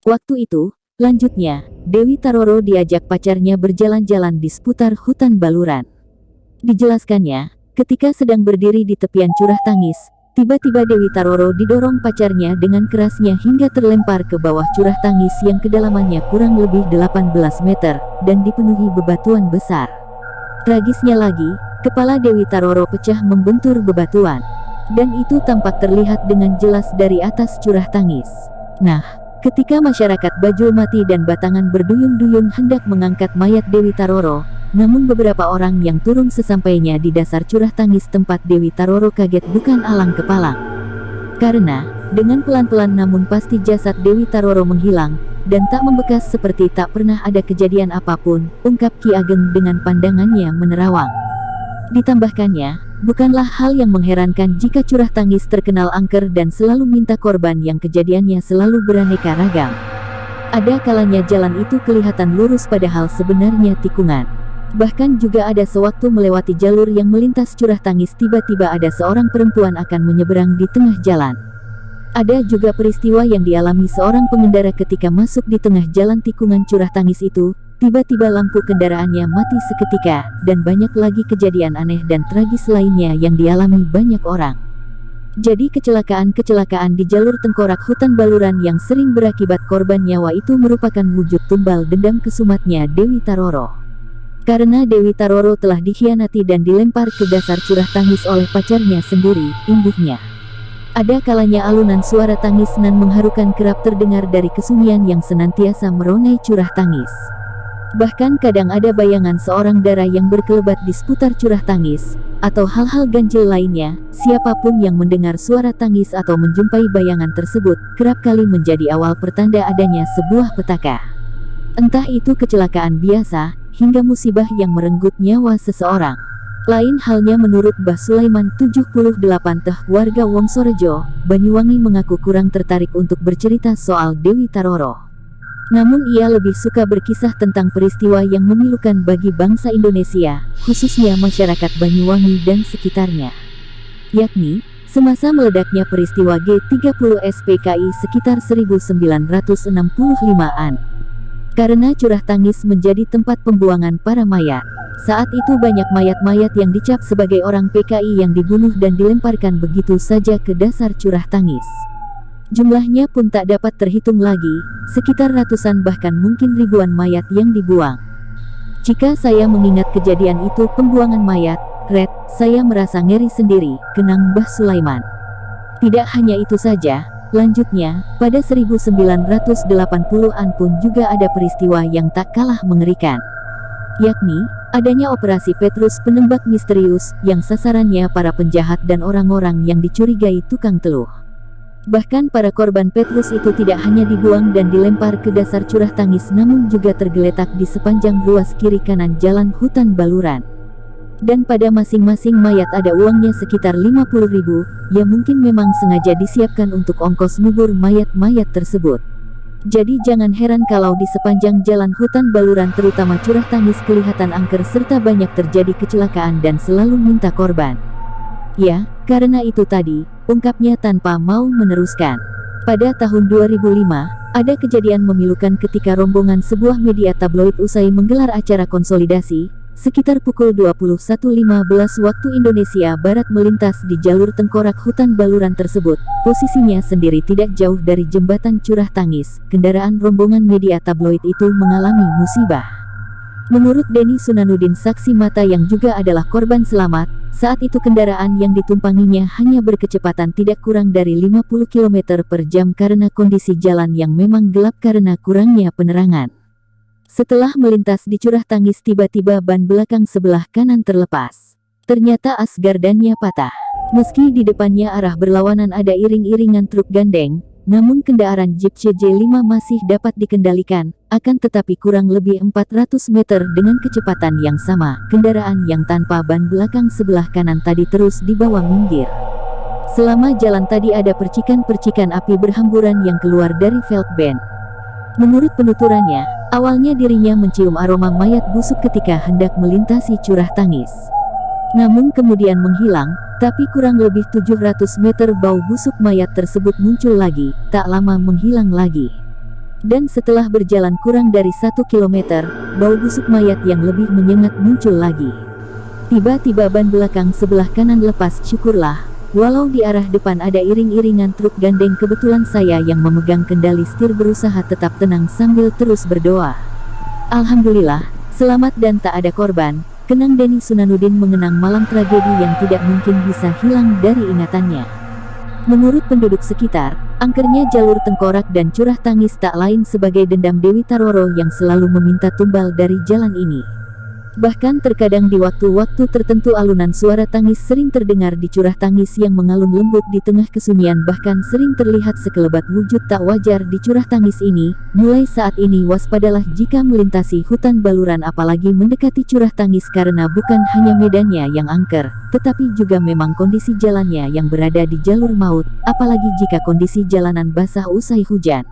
Waktu itu, lanjutnya, Dewi Taroro diajak pacarnya berjalan-jalan di seputar hutan Baluran. Dijelaskannya, ketika sedang berdiri di tepian curah tangis, tiba-tiba Dewi Taroro didorong pacarnya dengan kerasnya hingga terlempar ke bawah curah tangis yang kedalamannya kurang lebih 18 meter, dan dipenuhi bebatuan besar. Tragisnya lagi, kepala Dewi Taroro pecah membentur bebatuan. Dan itu tampak terlihat dengan jelas dari atas curah tangis. Nah, ketika masyarakat Bajul Mati dan Batangan berduyun-duyun hendak mengangkat mayat Dewi Taroro, namun beberapa orang yang turun sesampainya di dasar curah tangis tempat Dewi Taroro kaget bukan alang kepalang. Karena, dengan pelan-pelan namun pasti jasad Dewi Taroro menghilang, dan tak membekas seperti tak pernah ada kejadian apapun, ungkap Ki Ageng dengan pandangannya menerawang. Ditambahkannya, bukanlah hal yang mengherankan jika curah tangis terkenal angker dan selalu minta korban yang kejadiannya selalu beraneka ragam. Ada kalanya jalan itu kelihatan lurus padahal sebenarnya tikungan. Bahkan juga ada sewaktu melewati jalur yang melintas curah tangis tiba-tiba ada seorang perempuan akan menyeberang di tengah jalan. Ada juga peristiwa yang dialami seorang pengendara ketika masuk di tengah jalan tikungan curah tangis itu, tiba-tiba lampu kendaraannya mati seketika, dan banyak lagi kejadian aneh dan tragis lainnya yang dialami banyak orang. Jadi kecelakaan-kecelakaan di jalur tengkorak hutan Baluran yang sering berakibat korban nyawa itu merupakan wujud tumbal dendam kesumatnya Dewi Taroro. Karena Dewi Taroro telah dikhianati dan dilempar ke dasar curah tangis oleh pacarnya sendiri, imbuhnya. Ada kalanya alunan suara tangis nan mengharukan kerap terdengar dari kesunyian yang senantiasa meronai curah tangis. Bahkan kadang ada bayangan seorang dara yang berkelebat di seputar curah tangis, atau hal-hal ganjil lainnya. Siapapun yang mendengar suara tangis atau menjumpai bayangan tersebut, kerap kali menjadi awal pertanda adanya sebuah petaka. Entah itu kecelakaan biasa, hingga musibah yang merenggut nyawa seseorang. Lain halnya menurut Mbah Sulaiman 78 Teh warga Wongsorejo, Banyuwangi mengaku kurang tertarik untuk bercerita soal Dewi Taroro. Namun ia lebih suka berkisah tentang peristiwa yang memilukan bagi bangsa Indonesia, khususnya masyarakat Banyuwangi dan sekitarnya. Yakni, semasa meledaknya peristiwa G30 SPKI sekitar 1965-an. Karena curah tangis menjadi tempat pembuangan para mayat. Saat itu banyak mayat-mayat yang dicap sebagai orang PKI yang dibunuh dan dilemparkan begitu saja ke dasar curah tangis. Jumlahnya pun tak dapat terhitung lagi, sekitar ratusan bahkan mungkin ribuan mayat yang dibuang. Jika saya mengingat kejadian itu pembuangan mayat, saya merasa ngeri sendiri, kenang Mbah Sulaiman. Tidak hanya itu saja, lanjutnya, pada 1980-an pun juga ada peristiwa yang tak kalah mengerikan. Yakni, adanya operasi Petrus penembak misterius, yang sasarannya para penjahat dan orang-orang yang dicurigai tukang teluh. Bahkan para korban Petrus itu tidak hanya dibuang dan dilempar ke dasar curah tangis namun juga tergeletak di sepanjang ruas kiri kanan jalan hutan Baluran. Dan pada masing-masing mayat ada uangnya sekitar 50.000, ya mungkin memang sengaja disiapkan untuk ongkos ngubur mayat-mayat tersebut. Jadi jangan heran kalau di sepanjang jalan hutan Baluran terutama curah tangis kelihatan angker serta banyak terjadi kecelakaan dan selalu minta korban. Ya, karena itu tadi, ungkapnya tanpa mau meneruskan. Pada tahun 2005, ada kejadian memilukan ketika rombongan sebuah media tabloid usai menggelar acara konsolidasi, sekitar pukul 21.15 waktu Indonesia Barat melintas di jalur tengkorak hutan Baluran tersebut. Posisinya sendiri tidak jauh dari jembatan curah tangis. Kendaraan rombongan media tabloid itu mengalami musibah. Menurut Denny Sunanudin saksi mata yang juga adalah korban selamat, saat itu kendaraan yang ditumpanginya hanya berkecepatan tidak kurang dari 50 km per jam karena kondisi jalan yang memang gelap karena kurangnya penerangan. Setelah melintas di curah tangis tiba-tiba ban belakang sebelah kanan terlepas. Ternyata as gardannya patah. Meski di depannya arah berlawanan ada iring-iringan truk gandeng, namun kendaraan Jeep CJ5 masih dapat dikendalikan, akan tetapi kurang lebih 400 meter dengan kecepatan yang sama, kendaraan yang tanpa ban belakang sebelah kanan tadi terus dibawa minggir. Selama jalan tadi ada percikan-percikan api berhamburan yang keluar dari velg ban. Menurut penuturannya, awalnya dirinya mencium aroma mayat busuk ketika hendak melintasi curah tangis. Namun kemudian menghilang, tapi kurang lebih 700 meter bau busuk mayat tersebut muncul lagi, tak lama menghilang lagi. Dan setelah berjalan kurang dari 1 kilometer, bau busuk mayat yang lebih menyengat muncul lagi. Tiba-tiba ban belakang sebelah kanan lepas. Syukurlah, walau di arah depan ada iring-iringan truk gandeng, kebetulan saya yang memegang kendali setir berusaha tetap tenang sambil terus berdoa. Alhamdulillah, selamat dan tak ada korban, kenang Denny Sunanuddin mengenang malam tragedi yang tidak mungkin bisa hilang dari ingatannya. Menurut penduduk sekitar, angkernya jalur tengkorak dan curah tangis tak lain sebagai dendam Dewi Taroro yang selalu meminta tumbal dari jalan ini. Bahkan terkadang di waktu-waktu tertentu alunan suara tangis sering terdengar di curah tangis yang mengalun lembut di tengah kesunyian, bahkan sering terlihat sekelebat wujud tak wajar di curah tangis ini. Mulai saat ini waspadalah jika melintasi hutan baluran apalagi mendekati curah tangis, karena bukan hanya medannya yang angker, tetapi juga memang kondisi jalannya yang berada di jalur maut, apalagi jika kondisi jalanan basah usai hujan.